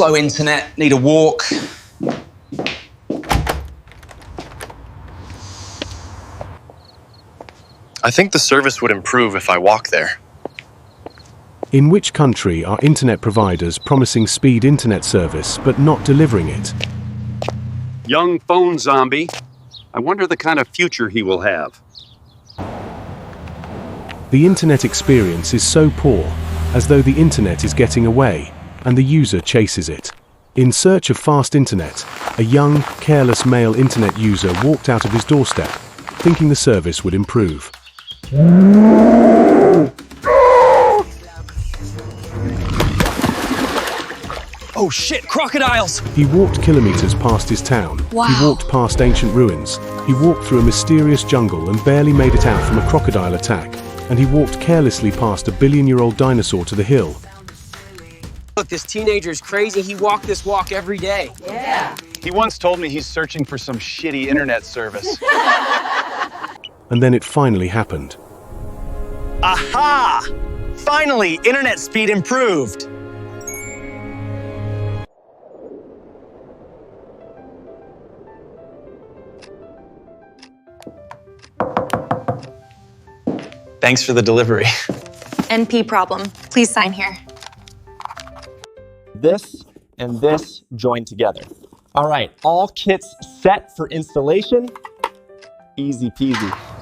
slow internet, need a walk. I think the service would improve if I walk there. In which country are internet providers promising speed internet service but not delivering it? Young phone zombie. I wonder the kind of future he will have. The internet experience is so poor, as though the internet is getting away, and the user chases it. In search of fast internet, a young, careless male internet user walked out of his doorstep, thinking the service would improve. Oh shit, crocodiles! He walked kilometers past his town. Wow. He walked past ancient ruins. He walked through a mysterious jungle and barely made it out from a crocodile attack. And he walked carelessly past a billion-year-old dinosaur to the hill. Look, this teenager's crazy. He walked this walk every day. Yeah. He once told me he's searching for some shitty internet service. And then it finally happened. Aha! Finally, internet speed improved. Thanks for the delivery. NP problem. Please sign here. This and this join together. All right, all kits set for installation. Easy peasy.